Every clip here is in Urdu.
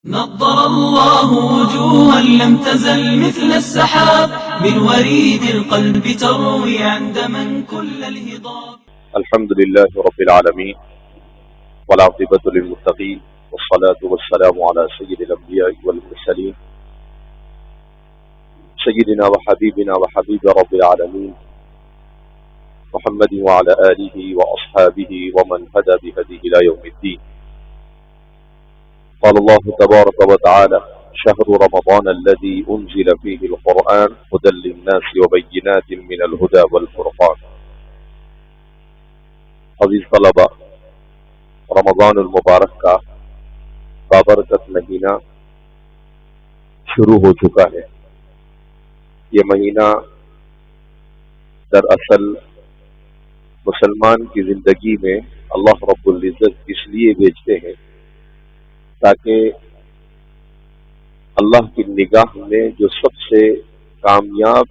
نضر الله وجوها لم تزل مثل السحاب من وريد القلب تروي عندما كل الهضاب. الحمد لله رب العالمين والعاقبة للمتقين والصلاة والسلام على سيد الأنبياء والمرسلين سيدنا وحبيبنا وحبيب رب العالمين محمد وعلى آله وأصحابه ومن هدى بهديه إلى يوم الدين. قال الله تبارك وتعالى: شهر رمضان الذي أنزل فيه القرآن هدى للناس وبينات من الهدى والفرقان. عزیز طلبہ، رمضان المبارک کا بابرکت مہینہ شروع ہو چکا ہے. یہ مہینہ دراصل مسلمان کی زندگی میں اللہ رب العزت اس لیے بھیجتے ہیں تاکہ اللہ کی نگاہ میں جو سب سے کامیاب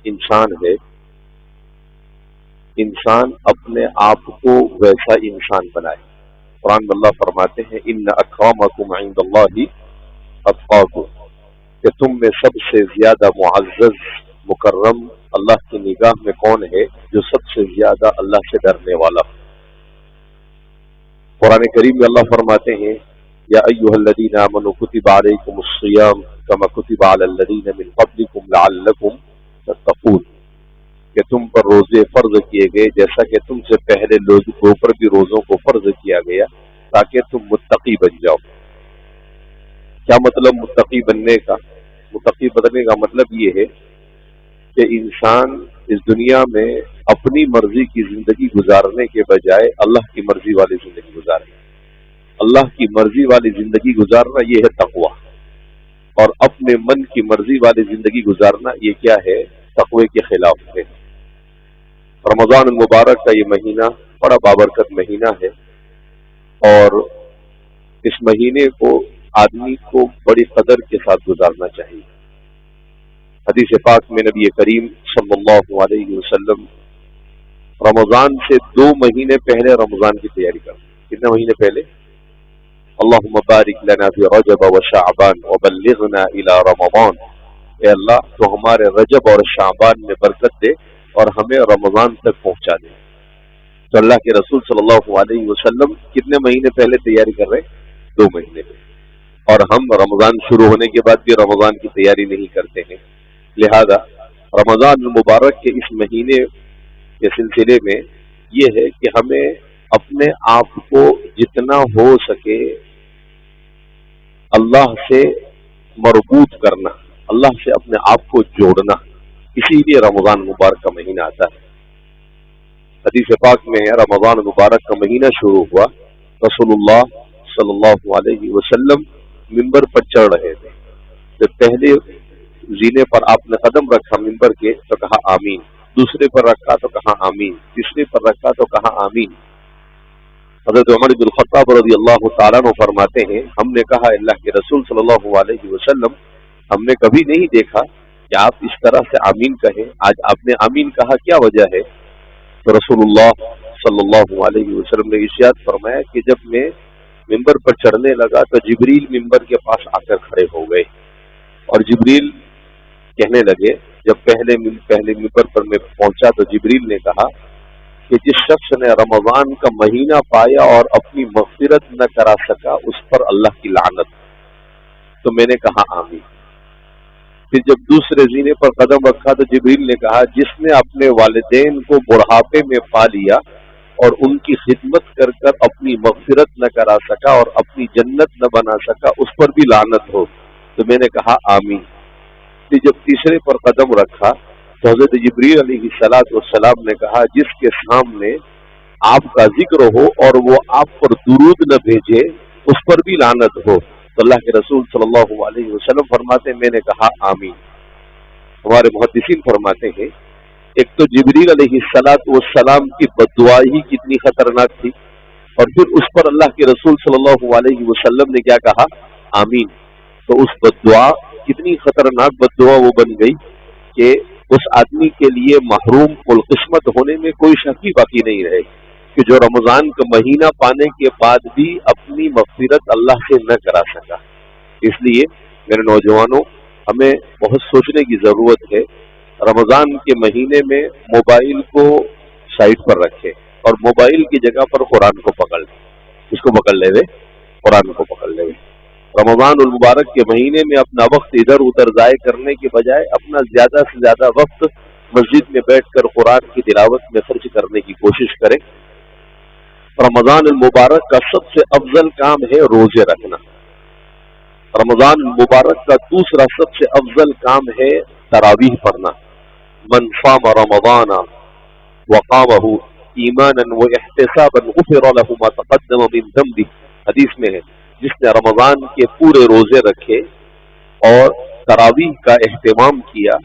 انسان ہے، انسان اپنے آپ کو ویسا انسان بنائے. قرآن میں اللہ فرماتے ہیں: ان اکرمکم عند اللہ اتقاکم، کہ تم میں سب سے زیادہ معزز مکرم اللہ کی نگاہ میں کون ہے؟ جو سب سے زیادہ اللہ سے ڈرنے والا. قرآن کریم میں اللہ فرماتے ہیں: یا ایھا الذین آمنوا کتب علیکم الصیام کما کتب علی الذین من قبلکم لعلکم تتقون، کہ تم پر روزے فرض کیے گئے جیسا کہ تم سے پہلے لوگوں پر بھی روزوں کو فرض کیا گیا تاکہ تم متقی بن جاؤ. کیا مطلب متقی بننے کا؟ متقی بننے کا مطلب یہ ہے کہ انسان اس دنیا میں اپنی مرضی کی زندگی گزارنے کے بجائے اللہ کی مرضی والی زندگی گزارے. اللہ کی مرضی والی زندگی گزارنا یہ ہے تقوی، اور اپنے من کی مرضی والی زندگی گزارنا یہ کیا ہے؟ تقوی کے خلاف ہے. رمضان المبارک کا یہ مہینہ بڑا بابرکت مہینہ ہے، اور اس مہینے کو آدمی کو بڑی قدر کے ساتھ گزارنا چاہیے. حدیث پاک میں نبی کریم صلی اللہ علیہ وسلم رمضان سے 2 مہینے پہلے رمضان کی تیاری کرتے. کتنے مہینے پہلے؟ اللہم بارک لنا فی رجب و شعبان وبلغنا الی رمضان، اے اللہ تو ہمارے رجب اور شعبان میں برکت دے اور ہمیں رمضان تک پہنچا دے. تو اللہ کے رسول صلی اللہ علیہ وسلم کتنے مہینے پہلے تیاری کر رہے ہیں؟ 2 مہینے پہلے. اور ہم رمضان شروع ہونے کے بعد بھی رمضان کی تیاری نہیں کرتے ہیں. لہذا رمضان المبارک کے اس مہینے کے سلسلے میں یہ ہے کہ ہمیں اپنے آپ کو جتنا ہو سکے اللہ سے مربوط کرنا، اللہ سے اپنے آپ کو جوڑنا، اسی لیے رمضان مبارک کا مہینہ آتا ہے. حدیث پاک میں رمضان مبارک کا مہینہ شروع ہوا، رسول اللہ صلی اللہ علیہ وسلم منبر پر چڑھ رہے تھے. جب پہلے زینے پر آپ نے قدم رکھا منبر کے تو کہا آمین، دوسرے پر رکھا تو کہا آمین، تیسرے پر رکھا تو کہا آمین. حضرت عمر بن الخطاب رضی اللہ تعالیٰ عنہ فرماتے ہیں: ہم نے کہا اللہ کے رسول صلی اللہ علیہ وسلم، ہم نے کبھی نہیں دیکھا کہ آپ اس طرح سے آمین کہیں، آج آپ نے آمین کہا، کیا وجہ ہے؟ تو رسول اللہ صلی اللہ علیہ وسلم نے ارشاد فرمایا کہ جب میں ممبر پر چڑھنے لگا تو جبریل ممبر کے پاس آ کر کھڑے ہو گئے، اور جبریل کہنے لگے، جب پہلے ممبر پر میں پہنچا تو جبریل نے کہا کہ جس شخص نے رمضان کا مہینہ پایا اور اپنی مغفرت نہ کرا سکا اس پر اللہ کی لعنت. تو میں نے کہا آمین. پھر جب دوسرے زینے پر قدم رکھا تو جبریل نے کہا جس نے اپنے والدین کو بڑھاپے میں پا لیا اور ان کی خدمت کر کر اپنی مغفرت نہ کرا سکا اور اپنی جنت نہ بنا سکا اس پر بھی لعنت ہو. تو میں نے کہا آمین. پھر جب تیسرے پر قدم رکھا تو حضرت جبریل علیہ السلام نے کہا جس کے سامنے آپ کا ذکر ہو اور وہ آپ پر درود نہ بھیجے اس پر بھی لعنت ہو. تو اللہ کے رسول صلی اللہ علیہ وسلم فرماتے ہیں میں نے کہا آمین. ہمارے محدثین فرماتے ہیں ایک تو جبریل علیہ السلام کی بددعا ہی کتنی خطرناک تھی، اور پھر اس پر اللہ کے رسول صلی اللہ علیہ وسلم نے کیا کہا؟ آمین. تو اس بددعا کتنی خطرناک بددعا وہ بن گئی کہ اس آدمی کے لیے محروم القسمت ہونے میں کوئی شک ہی باقی نہیں رہے کہ جو رمضان کا مہینہ پانے کے بعد بھی اپنی مغفرت اللہ سے نہ کرا سکا. اس لیے میرے نوجوانوں، ہمیں بہت سوچنے کی ضرورت ہے۔ رمضان کے مہینے میں موبائل کو سائڈ پر رکھے اور موبائل کی جگہ پر قرآن کو پکڑ لیں۔ اس کو پکڑ لے وے، قرآن کو پکڑ لے وے۔ رمضان المبارک کے مہینے میں اپنا وقت ادھر ادھر ضائع کرنے کے بجائے اپنا زیادہ سے زیادہ وقت مسجد میں بیٹھ کر قرآن کی تلاوت میں خرچ کرنے کی کوشش کریں۔ رمضان المبارک کا سب سے افضل کام ہے روزے رکھنا۔ رمضان المبارک کا دوسرا سب سے افضل کام ہے تراویح پڑھنا۔ من صام رمضان وقامہ ایمانا واحتسابا غفر له ما تقدم من ذنبه، حدیث میں ہے جس نے رمضان کے پورے روزے رکھے اور تراویح کا اہتمام کیا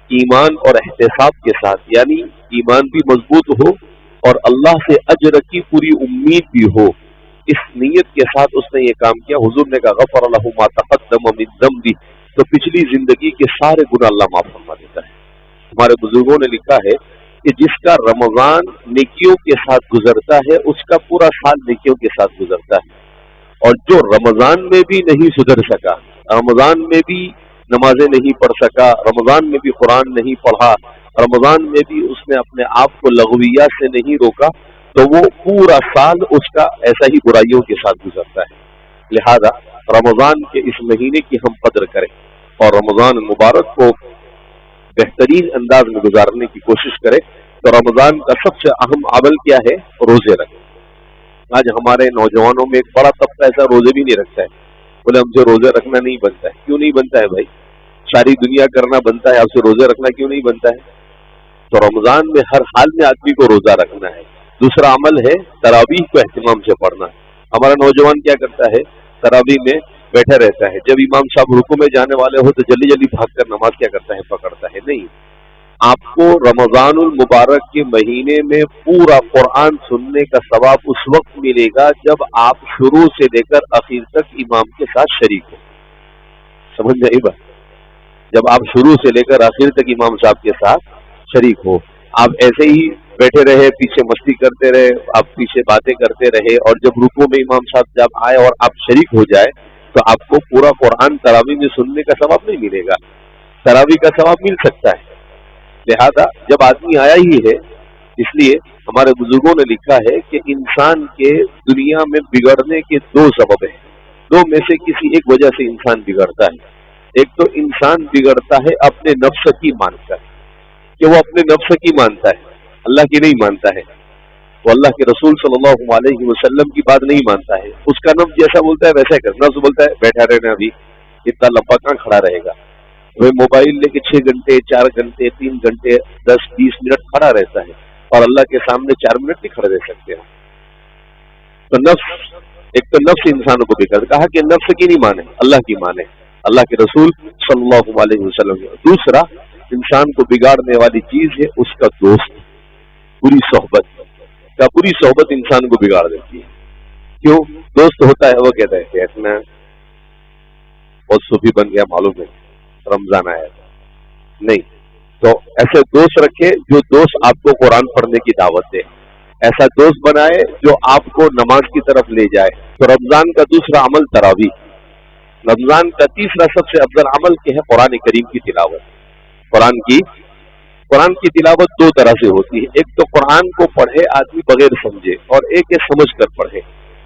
ایمان اور احتساب کے ساتھ، یعنی ایمان بھی مضبوط ہو اور اللہ سے اجر کی پوری امید بھی ہو، اس نیت کے ساتھ اس نے یہ کام کیا، حضور نے کہا غفر له ما تقدم من ذنبه، تو پچھلی زندگی کے سارے گناہ اللہ معاف فرما دیتا ہے۔ ہمارے بزرگوں نے لکھا ہے کہ جس کا رمضان نیکیوں کے ساتھ گزرتا ہے اس کا پورا سال نیکیوں کے ساتھ گزرتا ہے، اور جو رمضان میں بھی نہیں سدھر سکا، رمضان میں بھی نمازیں نہیں پڑھ سکا، رمضان میں بھی قرآن نہیں پڑھا، رمضان میں بھی اس نے اپنے آپ کو لغویات سے نہیں روکا، تو وہ پورا سال اس کا ایسا ہی برائیوں کے ساتھ گزرتا ہے۔ لہذا رمضان کے اس مہینے کی ہم قدر کریں اور رمضان مبارک کو بہترین انداز میں گزارنے کی کوشش کریں۔ تو رمضان کا سب سے اہم عمل کیا ہے؟ روزے رکھیں۔ آج ہمارے نوجوانوں میں ایک بڑا طبقہ ایسا روزے بھی نہیں رکھتا ہے، بولے ہم سے روزے رکھنا نہیں بنتا ہے۔ کیوں نہیں بنتا ہے بھائی؟ ساری دنیا کرنا بنتا ہے، آپ سے روزے رکھنا کیوں نہیں بنتا ہے؟ تو رمضان میں ہر حال میں آدمی کو روزہ رکھنا ہے۔ دوسرا عمل ہے تراویح کو اہتمام سے پڑھنا۔ ہمارا نوجوان کیا کرتا ہے؟ تراویح میں بیٹھا رہتا ہے، جب امام صاحب رکوع میں جانے والے ہو تو جلدی جلدی بھاگ کر نماز کیا کرتا ہے؟ پکڑتا ہے۔ نہیں، آپ کو رمضان المبارک کے مہینے میں پورا قرآن سننے کا ثواب اس وقت ملے گا جب آپ شروع سے لے کر آخر تک امام کے ساتھ شریک ہو۔ سمجھ گئے بات؟ جب آپ شروع سے لے کر آخر تک امام صاحب کے ساتھ شریک ہو، آپ ایسے ہی بیٹھے رہے، پیچھے مستی کرتے رہے، آپ پیچھے باتیں کرتے رہے، اور جب رکوع میں امام صاحب جب آئے اور آپ شریک ہو جائے تو آپ کو پورا قرآن تراویح میں سننے کا ثواب نہیں ملے گا، تراویح کا ثواب مل سکتا ہے۔ لہذا جب آدمی آیا ہی ہے، اس لیے ہمارے بزرگوں نے لکھا ہے کہ انسان کے دنیا میں بگڑنے کے دو سبب ہیں، دو میں سے کسی ایک وجہ سے انسان بگڑتا ہے۔ ایک تو انسان بگڑتا ہے اپنے نفس کی مان کر، کہ وہ اپنے نفس کی مانتا ہے، اللہ کی نہیں مانتا ہے، وہ اللہ کے رسول صلی اللہ علیہ وسلم کی بات نہیں مانتا ہے، اس کا نفس جیسا بولتا ہے ویسا کر، نفس بولتا ہے بیٹھا رہنا، ابھی اتنا لمبا کہاں کھڑا رہے گا، وہ موبائل لے کے 6 گھنٹے 4 گھنٹے 3 گھنٹے 10-20 منٹ کھڑا رہتا ہے، اور اللہ کے سامنے 4 منٹ نہیں کھڑے رہ سکتے ہو۔ تو نفس، ایک تو نفس انسانوں کو بگڑ، کہا کہ نفس کی نہیں مانے، اللہ کی مانے، اللہ کے رسول صلی اللہ علیہ وسلم۔ دوسرا انسان کو بگاڑنے والی چیز ہے اس کا دوست، بری صحبت کا، بری صحبت انسان کو بگاڑ دیتی ہے۔ کیوں؟ دوست ہوتا ہے وہ کہتا ہے کہ اتنا بہت صوفی بن گیا، معلوم ہے رمضان آیا تھا، نہیں، تو ایسے دوست رکھے جو دوست آپ کو قرآن پڑھنے کی دعوت دے، ایسا دوست بنائے جو آپ کو نماز کی طرف لے جائے۔ تو رمضان کا دوسرا عمل تراویح، رمضان کا تیسرا سب سے افضل عمل کیا ہے؟ قرآن کریم کی تلاوت۔ قرآن کی تلاوت دو طرح سے ہوتی ہے، ایک تو قرآن کو پڑھے آدمی بغیر سمجھے، اور ایک ہے سمجھ کر پڑھے۔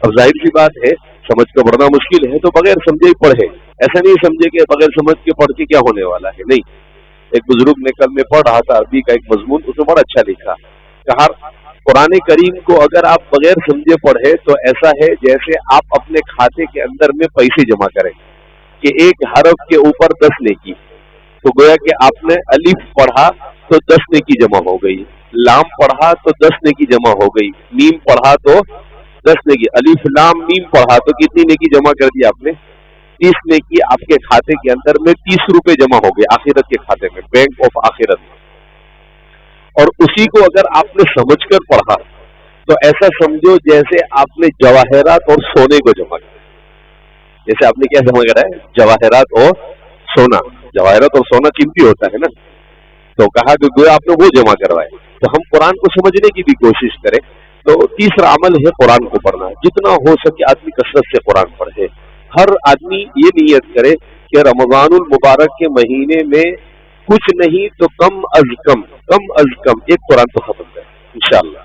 اب ظاہر سی بات ہے سمجھ کر پڑھنا مشکل ہے تو بغیر سمجھے ہی پڑھے، ایسا نہیں سمجھے کہ بغیر سمجھ کے پڑھ کے کیا ہونے والا ہے، نہیں۔ ایک بزرگ نے کل میں پڑھ رہا تھا عربی کا ایک مضمون، اس میں بڑا اچھا لکھا، کہا قرآن کریم کو اگر آپ بغیر سمجھے پڑھے تو ایسا ہے جیسے آپ اپنے کھاتے کے اندر میں پیسے جمع کریں کہ ایک حرف کے اوپر 10 نیکی، تو گویا کہ آپ نے الف پڑھا تو 10 نیکی جمع ہو گئی، لام پڑھا تو 10 نیکی جمع ہو گئی، میم پڑھا تو 10 نیکی، الف لام میم پڑھا تو کتنی نیکی جمع کر دی آپ نے؟ 30 نیکی آپ کے کھاتے کے اندر میں 30 روپے جمع ہو گئے آخرت کے کھاتے میں، بینک آف آخرت میں۔ اور اسی کو اگر آپ نے سمجھ کر پڑھا تو ایسا سمجھو جیسے آپ نے جواہرات اور سونے کو جمع کیا، جیسے آپ نے کیا جمع کرا ہے؟ جواہرات اور سونا، جواہرات اور سونا قیمتی ہوتا ہے نا، تو کہا کہ گویا آپ نے وہ جمع کروائے۔ تو ہم قرآن کو سمجھنے کی بھی کوشش کریں۔ تو تیسرا عمل ہے قرآن کو پڑھنا، جتنا ہو سکے آدمی کثرت سے قرآن پڑھے، ہر آدمی یہ نیت کرے کہ رمضان المبارک کے مہینے میں کچھ نہیں تو کم از کم ایک قرآن تو ختم کرے انشاءاللہ۔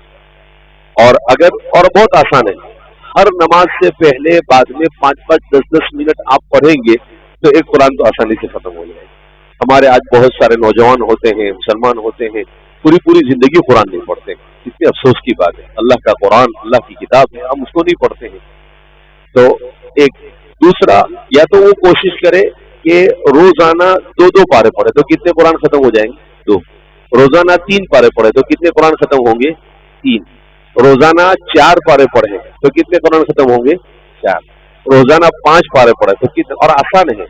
اور بہت آسان ہے، ہر نماز سے پہلے بعد میں 5-10 منٹ آپ پڑھیں گے تو ایک قرآن تو آسانی سے ختم ہو جائے گا۔ ہمارے آج بہت سارے نوجوان ہوتے ہیں، مسلمان ہوتے ہیں، پوری زندگی قرآن نہیں پڑھتے، کتنے افسوس کی بات ہے۔ اللہ کا قرآن اللہ کی کتاب ہے، ہم اس کو نہیں پڑھتے ہیں۔ تو ایک دوسرا، یا تو وہ کوشش کرے کہ روزانہ 2 پارے پڑھے تو کتنے قرآن ختم ہو جائیں گے؟ 2۔ روزانہ 3 پارے پڑھے تو کتنے قرآن ختم ہوں گے؟ 3۔ روزانہ 4 پارے پڑھے تو کتنے قرآن ختم ہوں گے؟ 4۔ روزانہ 5 پارے پڑھے تو کتنے؟ اور آسان ہے،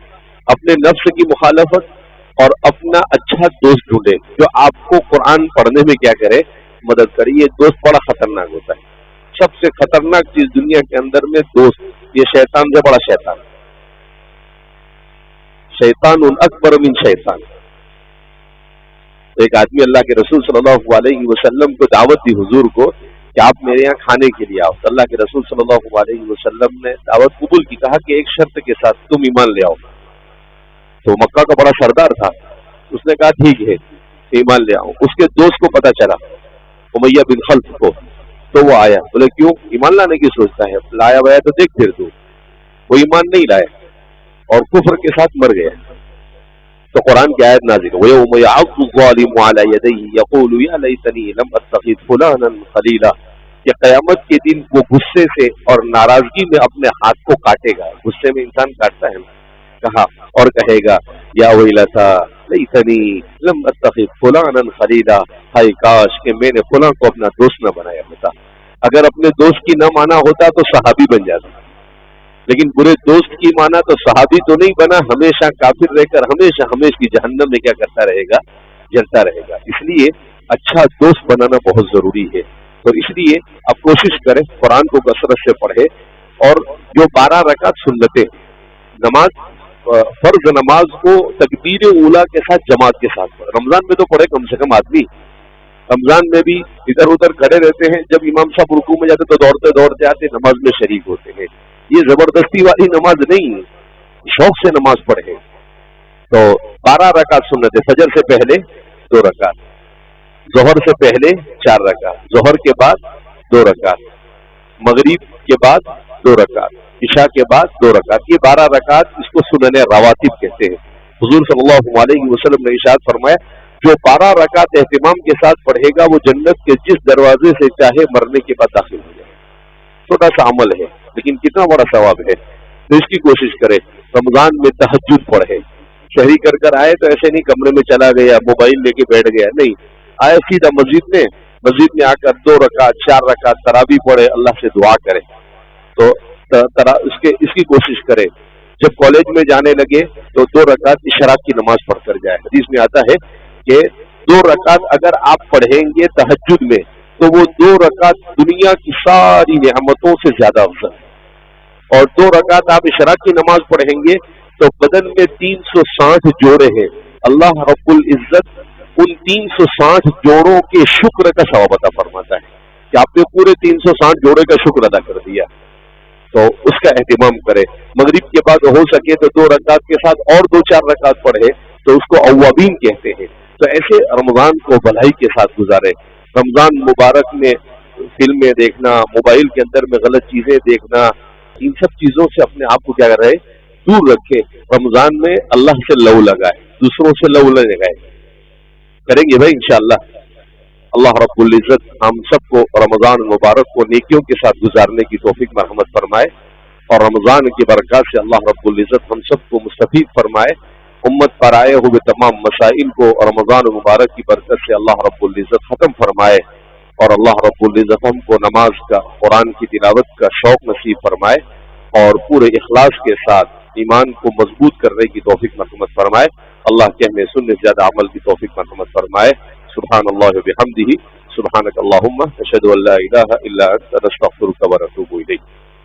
اپنے نفس کی مخالفت اور اپنا اچھا دوست ڈھونڈے جو آپ کو قرآن پڑھنے میں کیا کرے، مدد کرے۔ یہ دوست بڑا خطرناک ہوتا ہے، سب سے خطرناک چیز دنیا کے اندر میں دوست، یہ شیطان سے بڑا شیطان اکبر من شیطان۔ ایک آدمی اللہ کے رسول صلی اللہ علیہ وسلم کو دعوت دی، حضور کو، کہ آپ میرے یہاں کھانے کے لیے آؤ۔ اللہ کے رسول صلی اللہ علیہ وسلم نے دعوت قبول کی، کہا کہ ایک شرط کے ساتھ، تم ایمان لے آؤ۔ تو مکہ کا بڑا سردار تھا، اس نے کہا ٹھیک ہے ایمان لے آؤ۔ اس کے دوست کو پتا چلا، امیہ بن خلف کو، تو وہ آیا، بولے کیوں ایمان لانے کی سوچتا ہے؟ لایا ویا تو دیکھ پھر تو۔ وہ ایمان نہیں لائے اور کفر کے ساتھ مر گیا۔ تو قرآن کی آیت نازل ہوئی، وَيَوْمَ يَعَضُّ الظَّالِمُ عَلَى يَدَيْهِ يَقُولُ يَا لَيْتَنِي لَمْ أَتَّخِذْ فُلَانًا خَلِيلًا، کہ قیامت کے دن وہ غصے سے اور ناراضگی میں اپنے ہاتھ کو کاٹے گا۔ غصے میں انسان کاٹتا ہے نا، کہا اور کہے گا یا ویلتا لیتنی لم اتخذ فلانا خلیلا، ہائے کاش کہ میں نے فلاں کو اپنا دوست نہ بنایا ہوتا۔ اگر اپنے دوست کی نہ مانا ہوتا تو صحابی بن جاتا، لیکن برے دوست کی مانا تو صحابی تو نہیں بنا، ہمیشہ کافر رہ کر ہمیشہ کی جہنم میں کیا کرتا رہے گا، جلتا رہے گا۔ اس لیے اچھا دوست بنانا بہت ضروری ہے۔ تو اس لیے اب کوشش کریں قرآن کو کثرت سے پڑھے، اور جو 12 رکعت سنتیں نماز، فرض نماز کو تکبیر اولیٰ کے ساتھ جماعت کے ساتھ پڑھے۔ رمضان میں تو پڑھے کم سے کم آدمی، رمضان میں بھی ادھر ادھر کھڑے رہتے ہیں، جب امام صاحب رکوع میں جاتے تو دوڑتے آتے نماز میں شریک ہوتے ہیں۔ یہ زبردستی والی نماز نہیں ہے، شوق سے نماز پڑھے۔ تو 12 رکعت سنت ہے، فجر سے پہلے 2 رکعت، ظہر سے پہلے 4 رکعت، ظہر کے بعد 2 رکعت، مغرب کے بعد 2 رکعت، عشاء کے بعد 2 رکعت۔ یہ 12 رکعت اس کو سنن رواتب کہتے ہیں۔ حضور صلی اللہ علیہ وسلم نے ارشاد فرمایا، جو 12 رکعت اہتمام کے ساتھ پڑھے گا وہ جنت کے جس دروازے سے چاہے مرنے کے بعد داخل ہو جائے۔ چھوٹا سا عمل ہے لیکن کتنا بڑا ثواب ہے۔ تو اس کی کوشش کرے، رمضان میں تہجد پڑھے۔ شہری کر آئے تو ایسے نہیں کمرے میں چلا گیا موبائل لے کے بیٹھ گیا، نہیں، آئے سیدھا مسجد میں آ کر 2 رکعت 4 رکعت تراویح پڑھے، اللہ سے دعا کرے۔ تو اس کی کوشش کرے۔ جب کالج میں جانے لگے تو 2 رکعت اشراق کی نماز پڑھ کر جائے۔ حدیث میں آتا ہے کہ 2 رکعت اگر آپ پڑھیں گے تہجد میں تو وہ 2 رکعت دنیا کی ساری نعمتوں سے زیادہ افضل ہے، اور 2 رکعت آپ اشراق کی نماز پڑھیں گے تو بدن میں 360 جوڑے ہیں، اللہ رب العزت ان 360 جوڑوں کے شکر کا ثواب عطا فرماتا ہے کہ آپ نے پورے 360 جوڑے کا شکر ادا کر دیا۔ تو اس کا اہتمام کرے۔ مغرب کے بعد ہو سکے تو 2 رکعت کے ساتھ اور 2-4 رکعت پڑھے تو اس کو اوابین کہتے ہیں۔ تو ایسے رمضان کو بھلائی کے ساتھ گزارے۔ رمضان مبارک میں فلمیں دیکھنا، موبائل کے اندر میں غلط چیزیں دیکھنا، ان سب چیزوں سے اپنے آپ کو کیا کر رہے دور رکھے۔ رمضان میں اللہ سے لو لگائے، دوسروں سے لو نہ لگائے۔ کریں گے بھائی انشاءاللہ۔ اللہ رب العزت ہم سب کو رمضان مبارک کو نیکیوں کے ساتھ گزارنے کی توفیق مرحمت فرمائے، اور رمضان کی برکات سے اللہ رب العزت ہم سب کو مستفید فرمائے۔ امت پر آئے ہوئے تمام مسائل کو رمضان مبارک کی برکت سے اللہ رب العزت ختم فرمائے، اور اللہ رب العزت ہم کو نماز کا، قرآن کی تلاوت کا شوق نصیب فرمائے، اور پورے اخلاص کے ساتھ ایمان کو مضبوط کرنے کی توفیق مرحمت فرمائے۔ اللہ کہنے سننے زیادہ عمل کی توفیق مرحمت فرمائے۔ سبحان اللہ و بحمدہ، سبحانک اللہم، اشہد ان لا الہ الا انت، نستغفرک و نتوب الیک۔